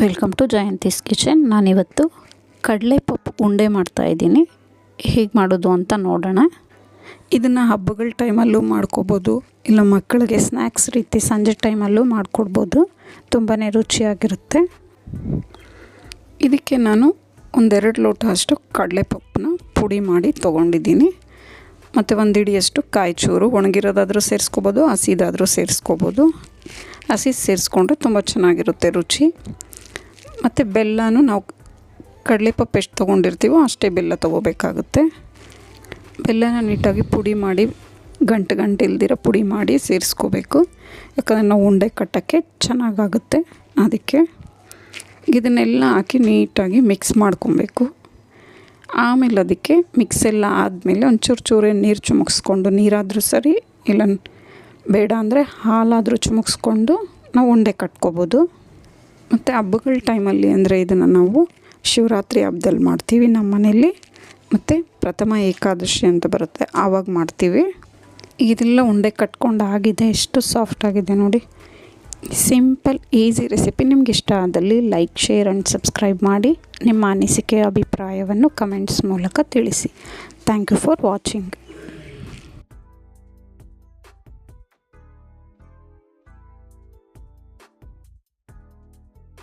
Welcome to Jayanthi's kitchen. ನಾನಿವತ್ತು ಕಡಲೆ ಪಪ್ಪು ಉಂಡೆ ಮಾಡ್ತಾಯಿದ್ದೀನಿ. ಹೇಗೆ ಮಾಡೋದು ಅಂತ ನೋಡೋಣ. ಇದನ್ನು ಹಬ್ಬಗಳ ಟೈಮಲ್ಲೂ ಮಾಡ್ಕೋಬೋದು, ಇಲ್ಲ ಮಕ್ಕಳಿಗೆ ಸ್ನ್ಯಾಕ್ಸ್ ರೀತಿ ಸಂಜೆ ಟೈಮಲ್ಲೂ ಮಾಡಿಕೊಡ್ಬೋದು. ತುಂಬಾ ರುಚಿಯಾಗಿರುತ್ತೆ. ಇದಕ್ಕೆ ನಾನು 1-2 ಲೋಟ ಅಷ್ಟು ಕಡಲೆಪಪ್ಪನ್ನ ಪುಡಿ ಮಾಡಿ ತೊಗೊಂಡಿದ್ದೀನಿ. ಮತ್ತು 1 ಹಿಡಿಯಷ್ಟು ಕಾಯಿಚೂರು, ಒಣಗಿರೋದಾದರೂ ಸೇರಿಸ್ಕೋಬೋದು, ಹಸಿದಾದರೂ ಸೇರಿಸ್ಕೋಬೋದು. ಹಸಿ ಸೇರಿಸ್ಕೊಂಡ್ರೆ ತುಂಬ ಚೆನ್ನಾಗಿರುತ್ತೆ ರುಚಿ. ಮತ್ತು ಬೆಲ್ಲನೂ ನಾವು ಕಡಲೆಪಪ್ಪು ಎಷ್ಟು ತೊಗೊಂಡಿರ್ತೀವೋ ಅಷ್ಟೇ ಬೆಲ್ಲ ತೊಗೋಬೇಕಾಗುತ್ತೆ. ಬೆಲ್ಲನ ನೀಟಾಗಿ ಪುಡಿ ಮಾಡಿ ಗಂಟು ಇಲ್ದಿರೋ ಪುಡಿ ಮಾಡಿ ಸೇರಿಸ್ಕೋಬೇಕು. ಯಾಕಂದರೆ ನಾವು ಉಂಡೆ ಕಟ್ಟೋಕ್ಕೆ ಚೆನ್ನಾಗಾಗುತ್ತೆ. ಅದಕ್ಕೆ ಇದನ್ನೆಲ್ಲ ಹಾಕಿ ನೀಟಾಗಿ ಮಿಕ್ಸ್ ಮಾಡ್ಕೊಬೇಕು. ಆಮೇಲೆ ಅದಕ್ಕೆ ಮಿಕ್ಸೆಲ್ಲ ಆದಮೇಲೆ ಒಂಚೂರು ನೀರು ಚಿಮುಕ್ಸ್ಕೊಂಡು, ನೀರಾದರೂ ಸರಿ ಇಲ್ಲ ಬೇಡ ಅಂದರೆ ಹಾಲಾದರೂ ಚಿಮುಕ್ಸ್ಕೊಂಡು ನಾವು ಉಂಡೆ ಕಟ್ಕೋಬೋದು. ಮತ್ತು ಹಬ್ಬಗಳ ಟೈಮಲ್ಲಿ ಅಂದರೆ ಇದನ್ನು ನಾವು ಶಿವರಾತ್ರಿ ಹಬ್ಬದಲ್ಲಿ ಮಾಡ್ತೀವಿ ನಮ್ಮ ಮನೆಯಲ್ಲಿ. ಮತ್ತು ಪ್ರಥಮ ಏಕಾದಶಿ ಅಂತ ಬರುತ್ತೆ, ಆವಾಗ ಮಾಡ್ತೀವಿ. ಇದೆಲ್ಲ ಉಂಡೆ ಕಟ್ಕೊಂಡು ಆಗಿದೆ. ಎಷ್ಟು ಸಾಫ್ಟಾಗಿದೆ ನೋಡಿ. Simple easy recipe. ನಿಮ್ಗೆ ಇಷ್ಟ ಆದಲ್ಲಿ ಲೈಕ್, ಶೇರ್ ಆ್ಯಂಡ್ ಸಬ್ಸ್ಕ್ರೈಬ್ ಮಾಡಿ. ನಿಮ್ಮ ಅನಿಸಿಕೆ ಅಭಿಪ್ರಾಯವನ್ನು ಕಮೆಂಟ್ಸ್ ಮೂಲಕ ತಿಳಿಸಿ. Thank you for watching.